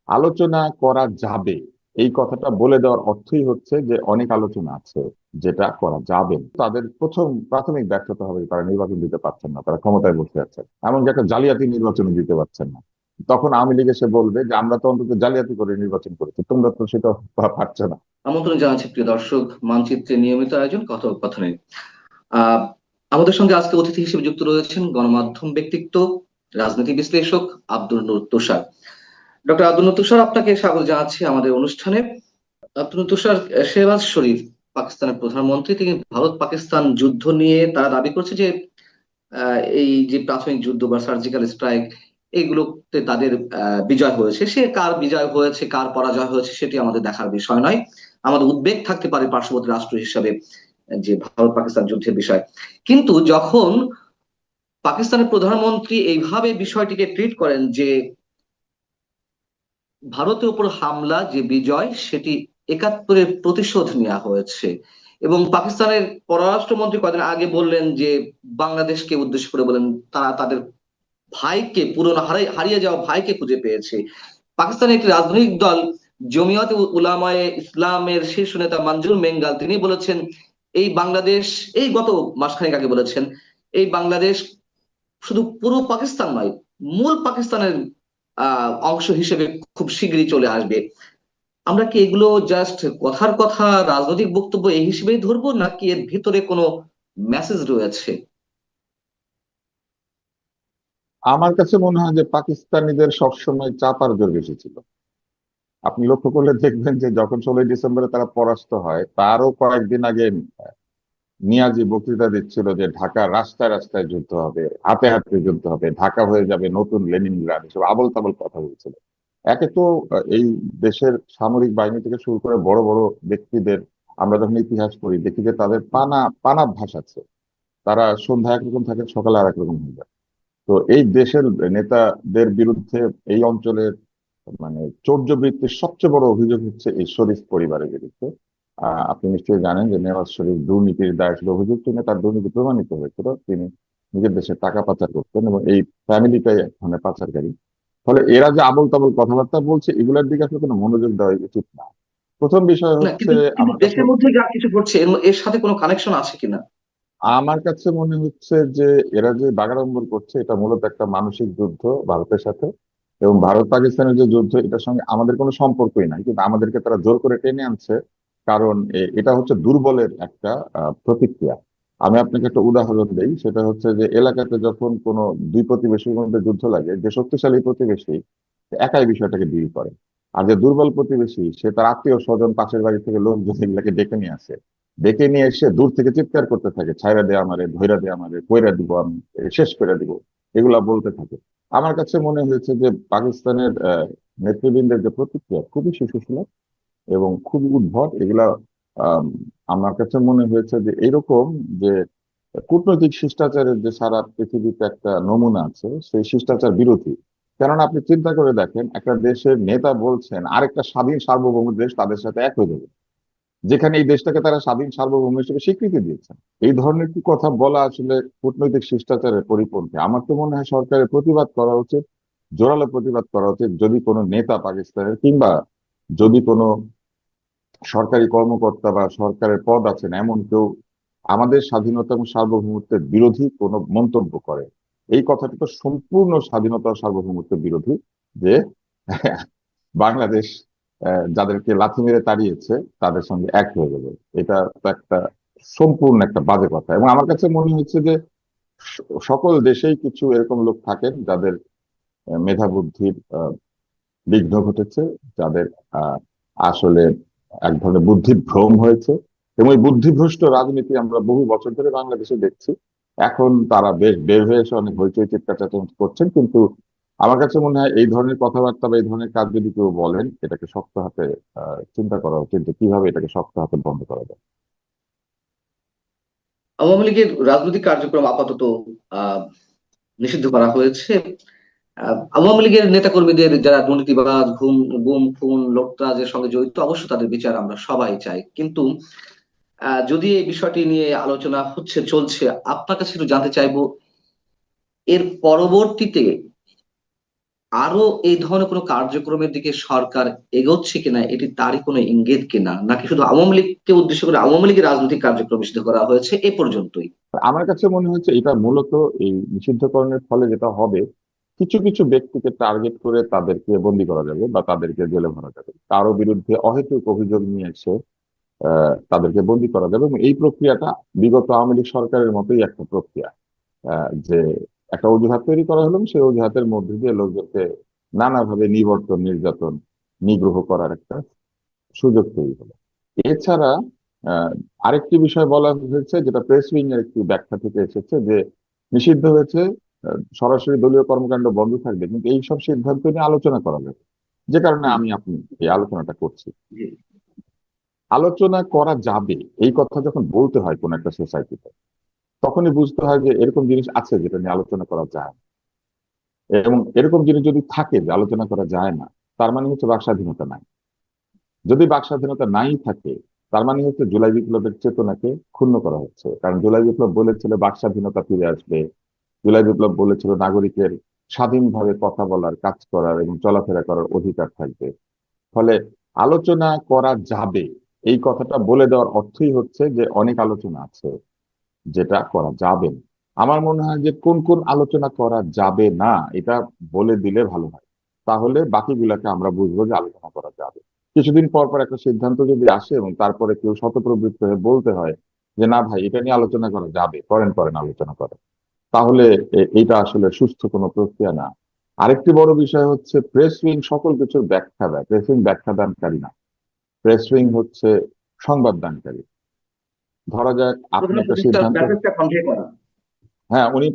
আলোচনা করা যাবে এই কথাটা বলে দেওয়ার অর্থই হচ্ছে যে অনেক আলোচনা আছে যেটা করা যাবে না। তাদের প্রথম প্রাথমিক ব্যর্থতা হবে তারা নির্বাচন দিতে পারছেন না, তারা ক্ষমতায় বসে আছেন, এমনকি একটা জালিয়াতি নির্বাচন দিতে পারছেন না। তখন আওয়ামী লীগ এসে বলবে যে আমরা তো অন্তত জালিয়াতি করে নির্বাচন করেছি, তোমরা তো সেটা পারছো না। আমন্ত্রণ জানাচ্ছি প্রিয় দর্শক, মানচিত্রের নিয়মিত আয়োজন কথোপকথনে। আহ আমাদের সঙ্গে আজকে অতিথি হিসেবে যুক্ত রয়েছেন গণমাধ্যম ব্যক্তিত্ব, রাজনীতি বিশ্লেষক আব্দুল নূর তুষার। ডক্টর আব্দুল নূর তুষার, আপনাকে স্বাগত জানাচ্ছি আমাদের অনুষ্ঠানে। আব্দুল নূর তুষার, শেহবাজ শরীফ পাকিস্তানের প্রধানমন্ত্রী, তিনি ভারত পাকিস্তান যুদ্ধ নিয়ে তারা দাবি করছে যে এই যে প্রাথমিক যুদ্ধ বা সার্জিক্যাল স্ট্রাইক, এইগুলোতে তাদের বিজয় হয়েছে। সে কার বিজয় হয়েছে কার পরাজয় হয়েছে সেটি আমাদের দেখার বিষয় নয়। আমাদের উদ্বেগ থাকতে পারে পার্শ্ববর্তী রাষ্ট্র হিসাবে যে ভারত পাকিস্তান যুদ্ধের বিষয়। কিন্তু যখন পাকিস্তানের প্রধানমন্ত্রী এইভাবে বিষয়টিকে ট্রিট করেন যে ভারতের উপর হামলা যে বিজয় সেটি ৭১-এর প্রতিশোধ নেওয়া হয়েছে, এবং পাকিস্তানের পররাষ্ট্রমন্ত্রী কদিন আগে বললেন যে বাংলাদেশকে উদ্দেশ্য করে বলেন তারা তাদের ভাইকে, পুরনো হারিয়ে যাওয়া ভাইকে খুঁজে পেয়েছে। পাকিস্তানের একটি রাজনৈতিক দল জমিয়ত উলামায়ে ইসলামের শীর্ষ নেতা মঞ্জুর মেঙ্গাল তিনি বলেছেন এই বাংলাদেশ, এই গত মাসখানেক আগে বলেছেন এই বাংলাদেশ শুধু পুরো পাকিস্তান নয়, মূল পাকিস্তানের অংশ হিসেবে খুব শীঘ্রই চলে আসবে। আমরা কি এগুলো জাস্ট কথার কথা, রাজনৈতিক বক্তব্য এই হিসেবেই ধরবো, নাকি এর ভিতরে কোনো মেসেজ রয়েছে? আমার কাছে মনে হয় যে পাকিস্তানিদের সবসময় চাপার জোর বেশি ছিল। আপনি লক্ষ্য করলে দেখবেন যে যখন 16ই ডিসেম্বরে তারা পরাস্ত হয় তারও কয়েকদিন আগে নিয়াজি বক্তৃতা দিচ্ছিল যে ঢাকা রাস্তায় রাস্তায় যুদ্ধ হবে, হাতে হাতে যুদ্ধ হবে, ঢাকা হয়ে যাবে নতুন লেনিনগ্রাড, এসব আবল তাবল কথা বলছিল। একে তো এই দেশের সামরিক বাহিনী থেকে শুরু করে বড় বড় ব্যক্তিদের আমরা যখন ইতিহাস পড়ি দেখি যে তাদের পানাভ্যাস আছে। তারা সন্ধ্যা একরকম থাকে, সকালে আর একরকম হয়ে যায়। তো এই দেশের নেতাদের বিরুদ্ধে এই অঞ্চলের মানে চৌর্যবৃত্তির সবচেয়ে বড় অভিযোগ হচ্ছে এই শরীফ পরিবারের বিরুদ্ধে। আপনি নিশ্চয়ই জানেন যে নেওয়াজ শরীফ দুর্নীতির দায়ে শুধু অভিযুক্ত নয়, তার দুর্নীতি প্রমাণিত হয়েছিল। তিনি নিজের দেশে টাকা পাচার করতেন এবং এই ফ্যামিলিটাই এক ধরনের পাচারকারী। ফলে এরা যে আবোল তাবোল কথাবার্তা বলছে এগুলোর দিকে আসলে কোনো মনোযোগ দেওয়া উচিত না। প্রথম বিষয় না, হচ্ছে কিন্তু কিন্তু আমার কাছে দেশের মধ্যে যা কিছু ঘটছে এর সাথে কোনো কানেকশন আছে কিনা? আমার কাছে মনে হচ্ছে যে এরা যে বাগাড়ম্বর করছে এটা মূলত একটা মানসিক যুদ্ধ ভারতের সাথে। এবং ভারত পাকিস্তানের যে যুদ্ধ এটার সঙ্গে আমাদের কোনো সম্পর্কই নাই, কিন্তু আমাদেরকে তারা জোর করে টেনে আনছে। কারণ এটা হচ্ছে দুর্বলের একটা প্রতিক্রিয়া। আমি আপনাকে একটা উদাহরণ দিই, সেটা হচ্ছে যে এলাকাতে যখন কোনো দুই প্রতিবেশীর মধ্যে যুদ্ধ লাগে, যে শক্তিশালী প্রতিবেশী সে একাই বিষয়টাকে ডিল করে। আর যে দুর্বল প্রতিবেশী সে তার আত্মীয় স্বজন পাশের বাড়ি থেকে লোকজন এগুলাকে ডেকে নিয়ে আসে। ডেকে নিয়ে এসে দূর থেকে চিৎকার করতে থাকে, ছাইরা দে আমারে, ধইরা দে আমারে, কইরা দিব আমি, শেষ করে দিব, এগুলা বলতে থাকে। আমার কাছে মনে হয়েছে যে পাকিস্তানের নেতৃবৃন্দের যে প্রতিক্রিয়া খুবই শিশুসুলভ এবং খুবই উদ্ভট এগুলা। আম, আমার কাছে মনে হয়েছে যে এরকম যে কূটনৈতিক শিষ্টাচারের যে সারা পৃথিবীতে একটা নমুনা আছে সেই শিষ্টাচার বিরোধী। কেননা আপনি চিন্তা করে দেখেন, একটা দেশের নেতা বলছেন আরেকটা স্বাধীন সার্বভৌম দেশ তাদের সাথে এক হয়ে যাবে, যেখানে এই দেশটাকে তারা স্বাধীন সার্বভৌম হিসেবে স্বীকৃতি দিয়েছেন। এই ধরনের কি কথা বলা আসলে কূটনৈতিক শিষ্টাচারের পরিপন্থী? আমার তো মনে হয় সরকারের প্রতিবাদ করা উচিত, জোরালো প্রতিবাদ করা উচিত। যদি কোনো নেতা পাকিস্তানের কিংবা যদি কোনো সরকারি কর্মকর্তা বা সরকারের পদ আছেন এমন কেউ আমাদের স্বাধীনতা এবং সার্বভৌমত্বের বিরোধী কোনো মন্তব্য করে, এই কথাটা তো সম্পূর্ণ স্বাধীনতা ও সার্বভৌমত্বের বিরোধী। যে বাংলাদেশ যাদেরকে লাথি মেরে তাড়িয়েছে তাদের সঙ্গে এক হয়ে যাবে, এটা তো একটা সম্পূর্ণ একটা বাজে কথা। এবং আমার কাছে মনে হচ্ছে যে সকল দেশেই কিছু এরকম লোক থাকেন যাদের মেধা বুদ্ধির বিঘ্ন ঘটেছে, যাদের আসলে এক ধরনের বুদ্ধিভ্রম হয়েছে। এবং এই বুদ্ধিভ্রষ্ট রাজনীতি আমরা বহু বছর ধরে বাংলাদেশে দেখছি। এখন তারা বেশ বের হয়ে এসে অনেক হইচই চিৎকার চেঁচামেচি করছেন, কিন্তু আমার কাছে মনে হয় এই ধরনের কথাবার্তা বা এই ধরনের কাজ যদি কেউ বলেন এটাকে শক্ত হাতে চিন্তা করা উচিত যে কিভাবে এটাকে শক্ত হাতে বন্ধ করা যায়। আওয়ামী লীগের রাজনৈতিক কার্যক্রম আপাতত আহ নিষিদ্ধ করা হয়েছে। আওয়ামী লীগের নেতাকর্মীদের যারা দুর্নীতিবাজ, গুম খুন লুটতরাজের সঙ্গে জড়িত, অবশ্য তাদের বিচার আমরা সবাই চাই। কিন্তু যদি এই বিষয়টি নিয়ে আলোচনা চলছে, আপনার কাছে একটু জানতে চাইবো এর পরবর্তীতে আরো এই ধরনের কোনো কার্যক্রমের দিকে সরকার এগোচ্ছে কিনা, এটি তারই কোনো ইঙ্গিত কিনা, নাকি শুধু আওয়ামী লীগকে উদ্দেশ্য করে আওয়ামী লীগের রাজনৈতিক কার্যক্রম নিষিদ্ধ করা হয়েছে এ পর্যন্তই? আমার কাছে মনে হচ্ছে এটা মূলত এই নিষিদ্ধকরণের ফলে যেটা হবে, কিছু কিছু ব্যক্তিকে টার্গেট করে তাদেরকে বন্দী করা যাবে বা তাদেরকে জেলে ভরা যাবে, কারো বিরুদ্ধে অহেতুক অভিযোগ নিয়ে এসে তাদেরকে বন্দী করা যাবে। এবং এই প্রক্রিয়াটা বিগত আওয়ামী লীগ সরকারের মতোই একটা প্রক্রিয়া, যে একটা অজুহাত তৈরি করা হলো, সেই অজুহাতের মধ্যে দিয়ে লোকজনকে নানাভাবে নিবর্তন, নির্যাতন, নিগ্রহ করার একটা সুযোগ তৈরি হলো। এছাড়া আহ, আরেকটি বিষয় বলা হয়েছে, যেটা প্রেস উইং এর একটি ব্যাখ্যা থেকে এসেছে, যে নিষিদ্ধ হয়েছে, সরাসরি দলীয় কর্মকাণ্ড বন্ধ থাকবে, কিন্তু এই সব সিদ্ধান্ত নিয়ে আলোচনা করা যাবে। যে কারণে হুম, আমি আপনি এই আলোচনাটা করছি। জি। আলোচনা করা যাবে এই কথা যখন বলতে হয় কোন একটা সোসাইটিতে, তখনই বুঝতে হয় যে এরকম জিনিস আছে যেটা নিয়ে আলোচনা করা যায় না। এবং এরকম জিনিস যদি থাকে যে আলোচনা করা যায় না, তার মানে হচ্ছে বাক স্বাধীনতা নাই। যদি বাক স্বাধীনতা নাই থাকে, তার মানে হচ্ছে জুলাই বিপ্লবের চেতনাকে ক্ষুণ্ণ করা হচ্ছে। কারণ জুলাই বিপ্লব বলেছিল বাক স্বাধীনতা ফিরে আসবে, জুলাই বিপ্লব বলেছিল নাগরিকের স্বাধীনভাবে কথা বলার, কাজ করার এবং চলাফেরা করার অধিকার থাকবে। ফলে আলোচনা করা যাবে এই কথাটা বলে দেওয়ার অর্থই হচ্ছে যে অনেক আলোচনা আছে যেটা করা যাবে না। আমার মনে হয় যে কোন কোন আলোচনা করা যাবে না এটা বলে দিলে ভালো হয়, তাহলে বাকিগুলাকে আমরা বুঝবো যে আলোচনা করা যাবে। কিছুদিন পর পর একটা সিদ্ধান্ত যদি আসে এবং তারপরে কেউ শতপ্রবৃত্ত হয়ে বলতে হয় যে না ভাই এটা নিয়ে আলোচনা করা যাবে, করেন করেন আলোচনা করেন, তাহলে এটা আসলে সুস্থ কোনো প্রক্রিয়া না। আরেকটি বড় বিষয় হচ্ছে প্রেস উইং সকল কিছুর ব্যাখ্যা দেয়, প্রেস উইং ব্যাখ্যা দানকারী না, প্রেস উইং হচ্ছে সংবাদ দানকারী। ধরা যাক আপনি প্রধান একটা উপদেষ্টার সিদ্ধান্ত, মেসেজটা কনভে করা। হ্যাঁ উনি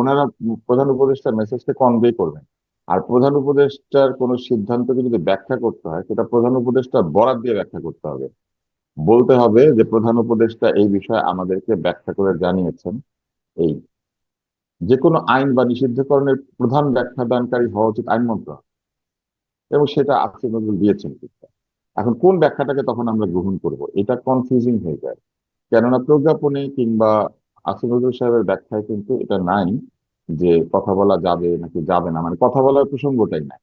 ওনারা প্রধান উপদেষ্টার মেসেজকে কনভে করবেন। আর প্রধান উপদেষ্টার কোনো সিদ্ধান্তকে যদি ব্যাখ্যা করতে হয়, সেটা প্রধান উপদেষ্টার বরাত দিয়ে ব্যাখ্যা করতে হবে। বলতে হবে যে প্রধান উপদেষ্টা এই বিষয়ে আমাদেরকে ব্যাখ্যা করে জানিয়েছেন। এই যে কোনো আইন বা নিষিদ্ধকরণের প্রধান ব্যাখ্যা দানকারী হওয়া উচিত আইন মন্ত্রণালয়, এবং সেটা আসিফ নজরুল দিয়েছেন কিন্তু। এখন কোন ব্যাখ্যাটাকে তখন আমরা গ্রহণ করব, এটা কনফিউজিং হয়ে যায়। কেননা প্রজ্ঞাপনে কিংবা আসিফ নজরুল সাহেবের ব্যাখ্যায় কিন্তু এটা নাই যে কথা বলা যাবে নাকি যাবে না, মানে কথা বলার প্রসঙ্গটাই নাই।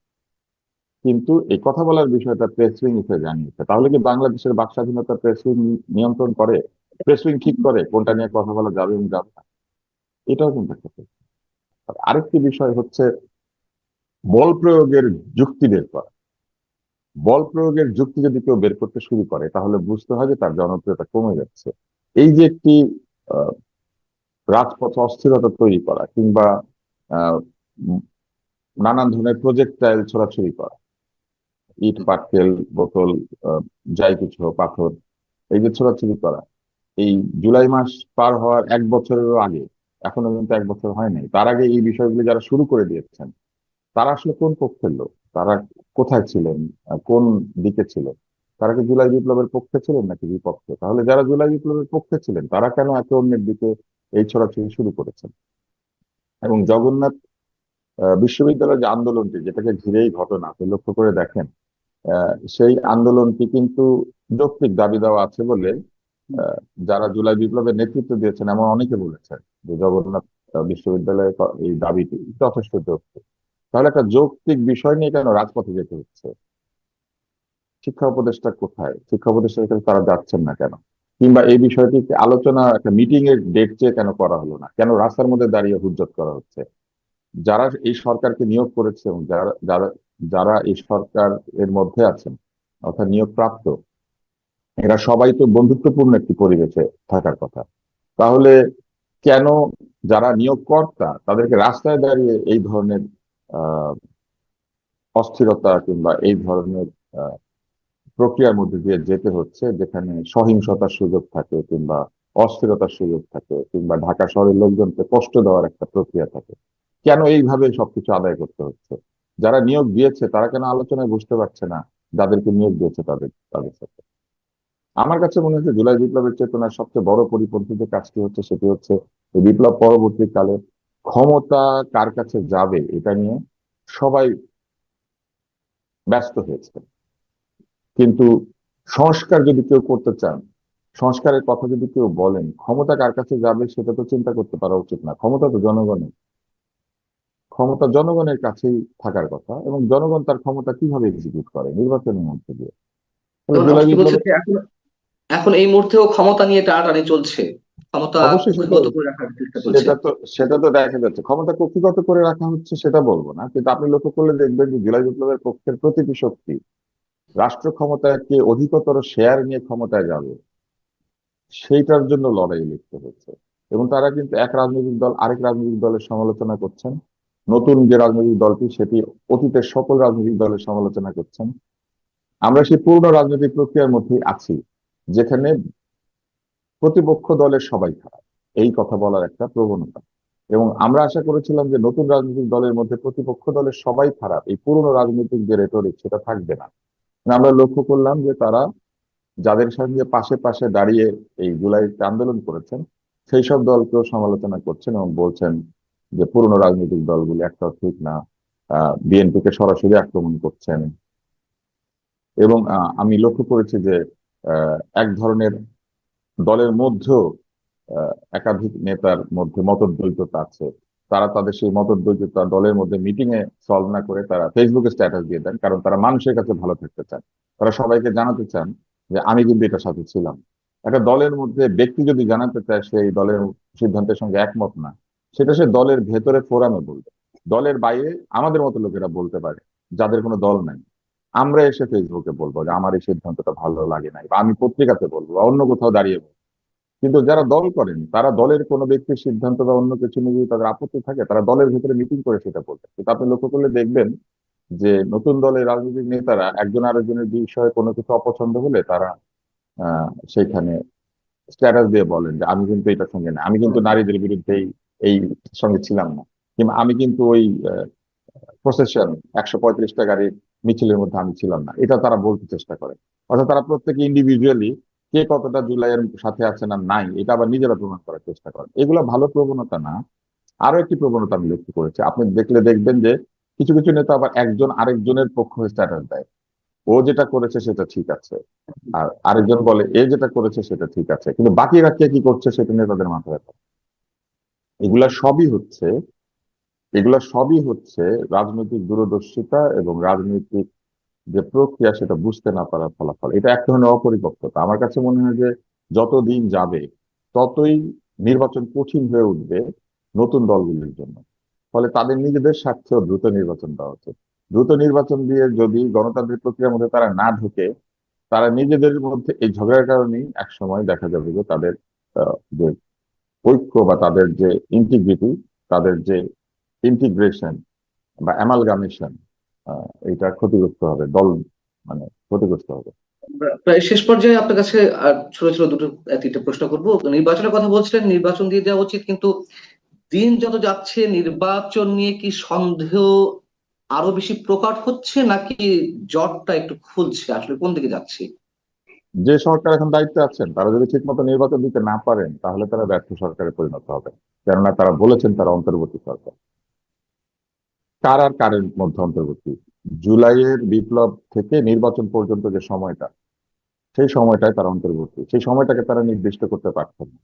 কিন্তু এই কথা বলার বিষয়টা প্রেস উইং এসে জানিয়েছে, তাহলে কি বাংলাদেশের বাক স্বাধীনতা প্রেস উইং নিয়ন্ত্রণ করে? প্রেস উইং ঠিক করে কোনটা নিয়ে কথা বলা যাবে এবং যাবে না? এটাও কিন্তু একটা প্রশ্ন। আর আরেকটি বিষয় হচ্ছে বল প্রয়োগের যুক্তি বের করা। বল প্রয়োগের যুক্তি যদি কেউ বের করতে শুরু করে, তাহলে বুঝতে হয় যে তার জনপ্রিয়তা কমে যাচ্ছে। এই যে একটি আহ, রাজপথ অস্থিরতা তৈরি করা কিংবা আহ, উম, নানান ধরনের প্রজেক্টাইল ছোড়াছুড়ি করা, ইট পাটকেল বোতল, আহ, যাই কিছু হোক, পাথর, এই যে ছোড়াছুড়ি করা, এই জুলাই মাস পার হওয়ার 1 বছরেরও আগে, এখনো কিন্তু 1 বছর হয় নাই, তার আগে এই বিষয়গুলি যারা শুরু করে দিয়েছেন, তারা আসলে কোন পক্ষের লোক? তারা কোথায় ছিলেন? কোন দিকে ছিলেন? তারা কি জুলাই বিপ্লবের পক্ষে ছিলেন নাকি বিপক্ষে? তাহলে যারা জুলাই বিপ্লবের পক্ষে ছিলেন, তারা কেন একে অন্যের দিকে এই ছড়াছড়ি শুরু করেছেন? এবং জগন্নাথ বিশ্ববিদ্যালয়ের যে আন্দোলনটি, যেটাকে ঘিরেই ঘটনা, আপনি লক্ষ্য করে দেখেন, সেই আন্দোলনটি কিন্তু যৌক্তিক দাবি দেওয়া আছে বলে আহ, যারা জুলাই বিপ্লবের নেতৃত্ব দিয়েছেন এমন অনেকে বলেছেন যে জগন্নাথ বিশ্ববিদ্যালয়ের এই দাবিটি যথেষ্ট যৌক্তিক। তাহলে একটা যৌক্তিক বিষয় নিয়ে কেন রাজপথে যেতে হচ্ছে? শিক্ষা উপদেষ্টা কোথায়? শিক্ষা উপদেষ্টার কাছে তারা যাচ্ছেন না কেন? কিংবা এই বিষয়টিকে আলোচনা একটা মিটিং এর ডেট চেয়ে কেন করা হলো না? কেন রাস্তার মধ্যে দাঁড়িয়ে হুজ্জত করা হচ্ছে? যারা এই সরকারকে নিয়োগ করেছে এবং যারা যারা যারা এই সরকার এর মধ্যে আছেন, অর্থাৎ নিয়োগ প্রাপ্ত, এরা সবাই তো বন্ধুত্বপূর্ণ একটি পরিবেশে থাকার কথা। তাহলে কেন যারা নিয়োগকর্তা তাদেরকে রাস্তায় দাঁড়িয়ে এই ধরনের আহ অস্থিরতা কিংবা এই ধরনের আহ প্রক্রিয়ার মধ্যে দিয়ে যেতে হচ্ছে, যেখানে সহিংসতার সুযোগ থাকে কিংবা অস্থিরতার সুযোগ থাকে কিংবা ঢাকা শহরের লোকজনকে কষ্ট দেওয়ার একটা প্রক্রিয়া থাকে? কেন এইভাবে সবকিছু আদায় করতে হচ্ছে? যারা নিয়োগ দিয়েছে তারা কেন আলোচনায় বসতে পারছে না যাদেরকে নিয়োগ দিয়েছে তাদের তাদের সাথে? আমার কাছে মনে হচ্ছে জুলাই বিপ্লবের চেতনার সবচেয়ে বড় পরিপন্থী যে কাজটি হচ্ছে, সেটি হচ্ছে এই বিপ্লব পরবর্তীকালে ক্ষমতা কার কাছে যাবে এটা নিয়ে সবাই ব্যস্ত হয়েছে। কিন্তু সংস্কার যদি কেউ করতে চান, সংস্কারের কথা যদি কেউ বলেন, ক্ষমতা কার কাছে যাবে সেটা তো চিন্তা করতে পারা উচিত না। ক্ষমতা তো জনগণের। ক্ষমতা জনগণের কাছেই থাকার কথা, এবং জনগণ তার ক্ষমতা কিভাবে এক্সিকিউট করে নির্বাচনের মধ্যে দিয়ে। ফলে যেমন জুলাই আপনি বলছেন বিপ্লবের যে এখন এখন এই মুহূর্তেও ক্ষমতা নিয়ে টানাটানি চলছে, ক্ষমতা অবশ্যই সেটা কুক্ষিগত করে রাখার চেষ্টা চলছে। সেটা তো সেটা তো দেখা যাচ্ছে ক্ষমতা কক্ষিগত করে রাখা হচ্ছে, সেটা বলবো না, কিন্তু আপনি লক্ষ্য করলে দেখবেন যে জুলাই বিপ্লবের পক্ষের প্রতিটি শক্তি রাষ্ট্র ক্ষমতাকে অধিকতর শেয়ার নিয়ে ক্ষমতায় যাবে সেইটার জন্য লড়াই লিপ্ত হচ্ছে। এবং তারা কিন্তু এক রাজনৈতিক দল আরেক রাজনৈতিক দলের সমালোচনা করছেন, নতুন যে রাজনৈতিক দলটি সেটি অতীতের সকল রাজনৈতিক দলের সমালোচনা করছেন। আমরা সেই পূর্ণ রাজনৈতিক প্রক্রিয়ার মধ্যেই আছি, যেখানে প্রতিপক্ষ দলের সবাই খারাপ এই কথা বলার একটা প্রবণতা। এবং আমরা আশা করেছিলাম যে নতুন রাজনৈতিক দলের মধ্যে প্রতিপক্ষ দলের সবাই খারাপ, এই পুরনো রাজনৈতিক যে রেটরিক সেটা থাকবে না। আমরা লক্ষ্য করলাম যে তারা যাদের সঙ্গে পাশে পাশে দাঁড়িয়ে এই জুলাইতে আন্দোলন করেছেন সেই সব দলকেও সমালোচনা করছেন এবং বলছেন যে পুরনো রাজনৈতিক দলগুলো একটাও ঠিক না, বিএনপিকে সরাসরি আক্রমণ করছেন। এবং আমি লক্ষ্য করেছি যে এক ধরনের দলের মধ্যেও একাধিক নেতার মধ্যে মতদ্বৈততা আছে। তারা তাদের সেই মতদ্বৈততা দলের মধ্যে মিটিং এ সলভ না করে তারা ফেসবুকে স্ট্যাটাস দিয়ে দেন, কারণ তারা মানুষের কাছে ভালো থাকতে চান। তারা সবাইকে জানাতে চান যে আমি কিন্তু এটার সাথে ছিলাম। একটা দলের মধ্যে ব্যক্তি যদি জানাতে চায় সেই দলের সিদ্ধান্তের সঙ্গে একমত না, সেটা সে দলের ভেতরে ফোরামে বলবে। দলের বাইরে আমাদের মতো লোকেরা বলতে পারে, যাদের কোনো দল নাই। আমরা এসে ফেসবুকে বলবো যে আমার এই সিদ্ধান্তটা ভালো লাগে নাই, বা আমি পত্রিকাতে বলবো বা অন্য কোথাও দাঁড়িয়ে বলবো। কিন্তু যারা দল করেন তারা দলের কোনো ব্যক্তির সিদ্ধান্ত বা অন্য কিছু নিয়ে যদি তাদের আপত্তি থাকে তারা দলের ভিতরে মিটিং করে সেটা বলবে। কিন্তু আপনি লক্ষ্য করলে দেখবেন যে নতুন দলের রাজনৈতিক নেতারা একজন আরেকজনের বিষয়ে কোনো কিছু অপছন্দ হলে তারা সেখানে স্ট্যাটাস দিয়ে বলেন যে আমি কিন্তু এটার সঙ্গে না, আমি কিন্তু নারীদের বিরুদ্ধে এই সঙ্গে ছিলাম না, কিংবা আমি কিন্তু ওই প্রসেশন 135টা গাড়ির মিছিলের মধ্যে আমি ছিলাম না, এটা তারা বলতে চেষ্টা করে। অর্থাৎ তারা প্রত্যেকে ইন্ডিভিজুয়ালি কে কতটা জুলাইয়ের সাথে আছে না নাই এটা আবার নিজেরা প্রমাণ করার চেষ্টা করে। এগুলো ভালো প্রবণতা না। আরো একটি প্রবণতা আমি লক্ষ্য করেছি, আপনি দেখলে দেখবেন যে কিছু কিছু নেতা আবার একজন আরেকজনের পক্ষ হয়ে স্ট্যাটাস দেয়, ও যেটা করেছে সেটা ঠিক আছে, আর আরেকজন বলে এ যেটা করেছে সেটা ঠিক আছে, কিন্তু বাকিরা কে কি করছে সেটা নিয়ে তাদের মাথা ব্যথা। এগুলা সবই হচ্ছে এগুলা সবই হচ্ছে রাজনৈতিক দূরদর্শিতা এবং রাজনৈতিক যে প্রক্রিয়া সেটা বুঝতে না পারার ফলাফল। এটা এক ধরনের অপরিপক্কতা। আমার কাছে মনে হয় যে যত দিন যাবে ততই নির্বাচন কঠিন হয়ে উঠবে নতুন দলগুলির জন্য। ফলে তাদের নিজেদের স্বার্থেও দ্রুত নির্বাচন দেওয়া উচিত। দ্রুত নির্বাচন দিয়ে যদি গণতান্ত্রিক প্রক্রিয়ার মধ্যে তারা না ঢোকে, তারা নিজেদের মধ্যে এই ঝগড়ার কারণেই একসময় দেখা যাবে যে তাদের যে ঐক্য বা তাদের যে ইন্টিগ্রিটি, তাদের যে ইন্টিগ্রেশন বা অ্যামালগামেশন, এটা ক্ষতিগ্রস্ত হবে, দল মানে ক্ষতিগ্রস্ত হবে। প্রায় শেষ পর্যায়ে আপনার কাছে আর ছোট ছোট দুটো তিনটা প্রশ্ন করবো। নির্বাচনের কথা বলছিলেন, নির্বাচন দিয়ে দেওয়া উচিত, কিন্তু দিন যত যাচ্ছে নির্বাচন নিয়ে কি সন্দেহ আরো বেশি প্রকট হচ্ছে, নাকি জটটা একটু খুলছে, আসলে কোন দিকে যাচ্ছে? যে সরকার এখন দায়িত্বে আছেন তারা যদি ঠিক মতো নির্বাচন দিতে না পারেন তাহলে তারা ব্যর্থ সরকারে পরিণত হবে। কেননা তারা বলেছেন তারা অন্তর্বর্তী সরকার। কার আর কারের মধ্যে অন্তর্বর্তী? জুলাইয়ের বিপ্লব থেকে নির্বাচন পর্যন্ত যে সময়টা, সেই সময়টায় তারা অন্তর্বর্তী। সেই সময়টাকে তারা নির্দিষ্ট করতে পারছেন না।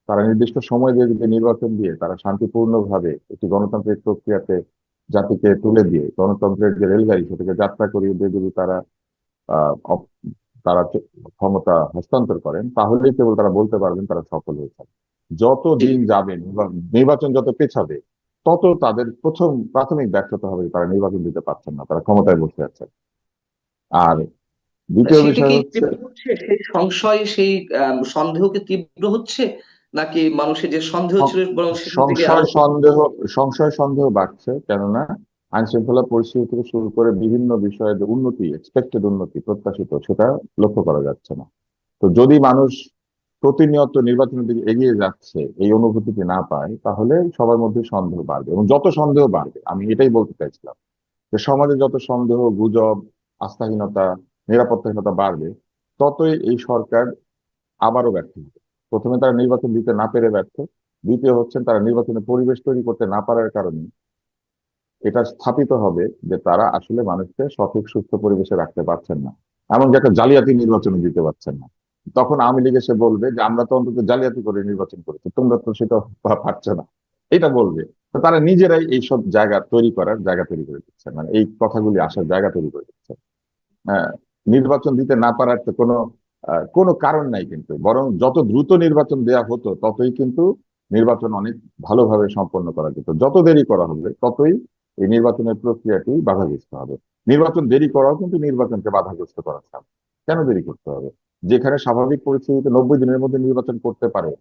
তারা নির্দিষ্ট সময় দিয়ে যদি নির্বাচন দিয়ে তারা শান্তিপূর্ণভাবে একটি গণতান্ত্রিক প্রক্রিয়াতে জাতিকে তুলে দিয়ে গণতন্ত্রের যে রেলগাড়ি সেটাকে যাত্রা করিয়ে দিয়ে যদি তারা আহ অপ- তারা ক্ষমতা হস্তান্তর করেন তাহলেই কেবল তারা বলতে পারবেন তারা সফল হয়েছে। যত জি। দিন যাবে নির্বাচন যত পেছাবে তত তাদের প্রাথমিক ব্যর্থতা হবে যে তারা নির্বাচন দিতে পারছেন না, তারা ক্ষমতায় বসে আছে। আর দ্বিতীয় সেটা বিষয় কি হচ্ছে তীব্র হচ্ছে, সেই সংশয়, সেই সন্দেহ কি তীব্র হচ্ছে, নাকি মানুষের যে সন্দেহ সং- ছিল বরং সেখান থেকে সংশয় আরো? সন্দেহ সংশয় সন্দেহ বাড়ছে, কেননা আইন শৃঙ্খলা পরিস্থিতি থেকে শুরু করে বিভিন্ন বিষয়ে যে উন্নতি, এক্সপেক্টেড উন্নতি প্রত্যাশিত, সেটা লক্ষ্য করা যাচ্ছে না। তো যদি মানুষ প্রতিনিয়ত নির্বাচনের দিকে এগিয়ে যাচ্ছে এই অনুভূতিটি না পায় তাহলে সবার মধ্যে সন্দেহ বাড়বে, এবং যত সন্দেহ বাড়বে, আমি এটাই বলতে চাইছিলাম যে সমাজে যত সন্দেহ, গুজব, আস্থাহীনতা, নিরাপত্তাহীনতা বাড়বে ততই এই সরকার আবারও ব্যর্থ হবে। প্রথমে তারা নির্বাচন দিতে না পেরে ব্যর্থ, দ্বিতীয় হচ্ছেন তারা নির্বাচনের পরিবেশ তৈরি করতে না পারার কারণে এটা স্থাপিত হবে যে তারা আসলে মানুষকে সঠিক সুস্থ পরিবেশে রাখতে পারছেন না, এমনকি একটা জালিয়াতি নির্বাচন দিতে পারছেন না। তখন আওয়ামী লীগ এসে বলবে যে আমরা তো অন্তত জালিয়াতি করে নির্বাচন করেছি, তোমরা তো সেটা পারছো না, এটা বলবে। তো তারা নিজেরাই এইসব জায়গা তৈরি করার জায়গা তৈরি করে দিচ্ছে, মানে এই কথাগুলি আসার জায়গা তৈরি করে দিচ্ছে। হ্যাঁ, নির্বাচন দিতে না পারার তো কোনো কারণ নাই, কিন্তু বরং যত দ্রুত নির্বাচন দেয়া হতো ততই কিন্তু নির্বাচন অনেক ভালোভাবে সম্পন্ন করা যেত। যত দেরি করা হবে ততই এই নির্বাচনের প্রক্রিয়াটি বাধাগ্রস্ত হবে। নির্বাচন দেরি করাও কিন্তু নির্বাচনকে বাধাগ্রস্ত করা ছাড়া। কেন দেরি করতে হবে? যেখানে স্বাভাবিক পরিস্থিতিতে 90 দিনের মধ্যে নির্বাচন করতে পারে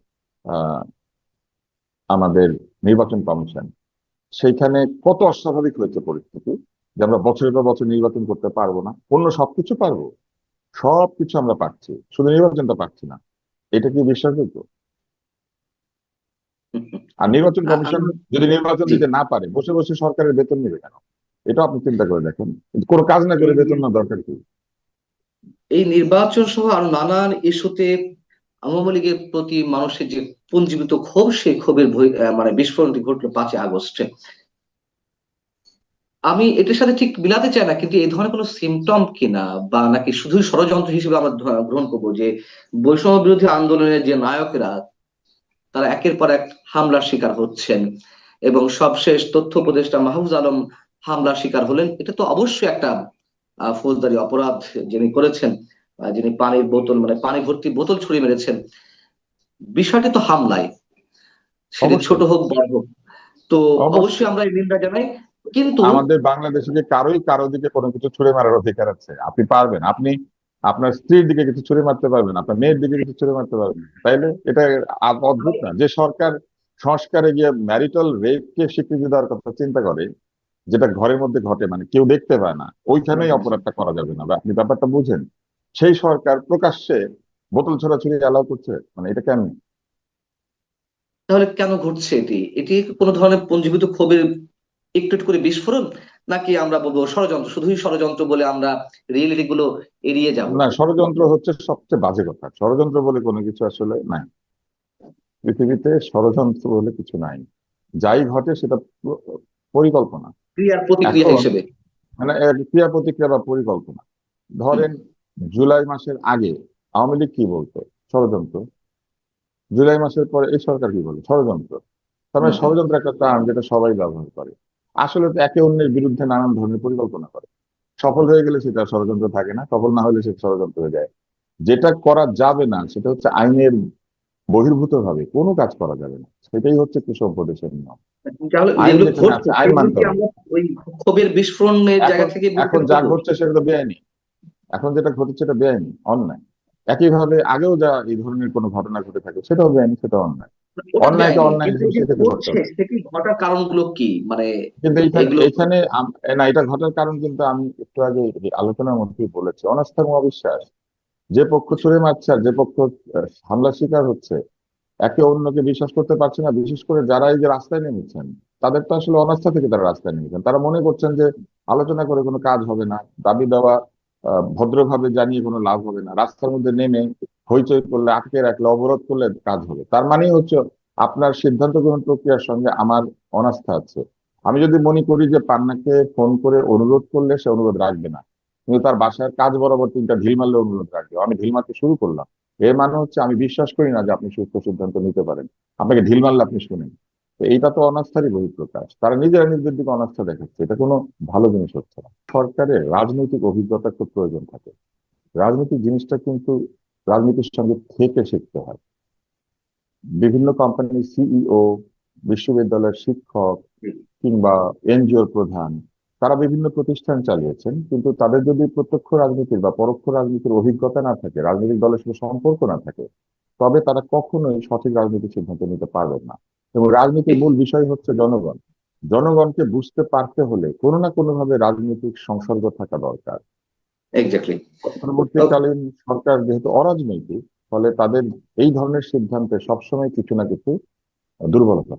আহ আমাদের নির্বাচন কমিশন, সেইখানে কত অস্বাভাবিক হয়েছে পরিস্থিতি যে আমরা বছরের পর বছর নির্বাচন করতে পারবো না। অন্য সবকিছু পারবো, সবকিছু আমরা পাচ্ছি, শুধু নির্বাচনটা পাচ্ছি না। এটা কি বিশ্বাসযোগ্য? আর নির্বাচন কমিশন আমরা যদি নির্বাচন জি দিতে না পারে, বসে বসে সরকারের বেতন নেবে কেন? এটা আপনি চিন্তা করে দেখেন। কোনো কাজ না করে এই বেতন না দরকার কি? এই নির্বাচন সহ আরো নানান ইস্যুতে আওয়ামী লীগের প্রতি মানুষের যে পুঞ্জীবিত ক্ষোভ, সেই ক্ষোভের মানে বিস্ফোরণটি ঘটলো 5ই আগস্টে। আমি এটার সাথে ঠিক মিলাতে চাই না, কিন্তু এই ধরনের কোনো সিমটম কিনা, বা নাকি শুধুই ষড়যন্ত্র হিসেবে আমরা গ্রহণ করবো যে বৈষম্য বিরোধী আন্দোলনের যে নায়কেরা তারা একের পর এক হামলার শিকার হচ্ছেন, এবং সবশেষ তথ্য উপদেষ্টা মাহফুজ আলম হামলার শিকার হলেন। এটা তো অবশ্যই একটা ফৌজদারি অপরাধ যিনি করেছেন, যিনি পানির বোতল মানে পানি ভর্তি বোতল ছুড়ে মেরেছেন। বিষয়টি তো হামলায়, সেটি ছোট অবশ্যই, হোক বড় হোক। তো অবশ্যই অবশ্যই। আমরা এই নিন্দা জানাই, কিন্তু আমাদের বাংলাদেশে কি কারোই কারো দিকে কোনো কিছু ছুড়ে মারার অধিকার আছে? আপনি পারবেন? আপনি আপনার স্ত্রীর দিকে কিছু ছুড়ে মারতে পারবেন? আপনার মেয়ের দিকে কিছু ছুড়ে মারতে পারবেন? তাইলে এটা অদ্ভুত না যে সরকার সংস্কারে গিয়ে ম্যারিটাল রেপকে স্বীকৃতি দেওয়ার কথা চিন্তা করে, যেটা ঘরের মধ্যে ঘটে, মানে কেউ দেখতে পায় না, ওইখানেই অপরাধটা করা যাবে না? বা আপনি ব্যাপারটা বুঝেন? সেই সরকার প্রকাশ্যে বোতল ছোড়াছুড়ি অ্যালাউ করছে, মানে এটা কেন? তাহলে কেন ঘটছে এটি? এটি কোনো ধরনের পুঞ্জীভূত ক্ষোভের একটু একটু করে বিস্ফোরণ, নাকি আমরা বলবো ষড়যন্ত্র, শুধুই ষড়যন্ত্র বলে আমরা রিয়েলিটি গুলো এড়িয়ে যাব? না, ষড়যন্ত্র হচ্ছে সবচেয়ে বাজে কথা। ষড়যন্ত্র বলে কোনো কিছু আসলে নাই। পৃথিবীতে ষড়যন্ত্র বলে কিছু নাই। যাই ঘটে সেটা পরিকল্পনা। ক্রিয়ার প্রতিক্রিয়া এখন হিসেবে। মানে ক্রিয়া প্রতিক্রিয়া বা পরিকল্পনা। হুম, ধরেন জুলাই মাসের আগে আওয়ামী লীগ কি বলতো? ষড়যন্ত্র। জুলাই মাসের পরে এই সরকার কি বলে? ষড়যন্ত্র। তার হুম, মানে হুম। ষড়যন্ত্র একটা টার্ম যেটা সবাই ব্যবহার করে। আসলে তো একে অন্যের বিরুদ্ধে নানান ধরনের পরিকল্পনা করে। সফল হয়ে গেলে সেটা ষড়যন্ত্র থাকে না, সফল না হলে সেটা ষড়যন্ত্র হয়ে যায়। যেটা করা যাবে না সেটা হচ্ছে আইনের বহির্ভূত ভাবে কোনো কাজ করা যাবে না, সেটাই হচ্ছে কৃষক উপদেশের নিয়ম। তাহলে আইন যেগুলো যেখানে ঘটছে আছে আইন সেগুলো মানতে কি হবে। আমরা ওই ক্ষোভের বিস্ফোরণের জায়গা এখন থেকে এখন বিবেচনা যা করবো? ঘটছে সেটা তো বেআইনি। এখন যেটা ঘটেছে এটা বেআইনি, অন্যায়। একইভাবে আগেও যা এই ধরনের কোনো ঘটনা ঘটে থাকে সেটাও বেআইনি, সেটাও অন্যায়। ওটা অন্যায়কে বেআইনি, অন্যায় কিন্তু হিসেবে যে স্বীকৃতি করতে ঘটছে হবে। সেটি ঘটার কারণগুলো কি, মানে কিন্তু এইখানে এগুলো। এইখানে না, এটা ঘটার কারণ কিন্তু আমি একটু আগে এই আলোচনার মধ্যেই বলেছি, অনাস্থা এবং অবিশ্বাস। যে পক্ষ ছুড়ে মারছে আর যে পক্ষ হামলার শিকার হচ্ছে, একে অন্যকে বিশ্বাস করতে পারছে না। বিশেষ করে যারা এই যে রাস্তায় নেমেছেন, তাদের তো আসলে অনাস্থা থেকে তারা রাস্তায় নেমেছেন। তারা মনে করছেন যে আলোচনা করে কোনো কাজ হবে না, দাবি দেওয়া ভদ্রভাবে জানিয়ে কোনো লাভ হবে না, রাস্তার মধ্যে নেমে হইচই করলে, আটকে রাখলে, অবরোধ করলে কাজ হবে। তার মানেই হচ্ছে আপনার সিদ্ধান্ত গ্রহণ প্রক্রিয়ার সঙ্গে আমার অনাস্থা আছে। আমি যদি মনে করি যে পান্নাকে ফোন করে অনুরোধ করলে সে অনুরোধ রাখবে না, কিন্তু তার বাসার কাজ বরাবর 3টা ঢিল মারলে অনুরোধ রাখবে, আমি ঢিল মারতে শুরু করলাম, এর মানে হচ্ছে আমি বিশ্বাস করি না যে আপনি সুস্থ সিদ্ধান্ত নিতে পারেন। আপনাকে ঢিল মারলে আপনি শুনেন। তো এইটা তো অনাস্থারই বহিঃপ্রকাশ। তারা নিজেরা নিজেদের দিকে অনাস্থা দেখাচ্ছে, এটা কোনো ভালো জিনিস হচ্ছে না। সরকারের রাজনৈতিক অভিজ্ঞতা খুব প্রয়োজন থাকে। রাজনৈতিক জিনিসটা কিন্তু রাজনীতির সঙ্গে থেকে শিখতে হয়। বিভিন্ন কোম্পানির সিইও, বিশ্ববিদ্যালয়ের শিক্ষক, কিংবা এনজিওর প্রধান, তারা বিভিন্ন প্রতিষ্ঠান চালিয়েছেন, কিন্তু তাদের যদি প্রত্যক্ষ রাজনীতির বা পরোক্ষ রাজনীতির অভিজ্ঞতা না থাকে, রাজনৈতিক দলের সাথে সম্পর্ক না থাকে, তবে তারা কখনোই সঠিক রাজনৈতিক সিদ্ধান্ত নিতে পারবেন না। এবং রাজনীতির মূল বিষয় হচ্ছে জনগণ। জনগণকে বুঝতে পারতে হলে কোনো না কোনো ভাবে রাজনৈতিক সংসর্গ থাকা দরকার। এক্স্যাক্টলি। পরবর্তীকালীন সরকার যেহেতু অরাজনৈতিক, ফলে তাদের এই ধরনের সিদ্ধান্তে সবসময় কিছু না কিছু দুর্বলতা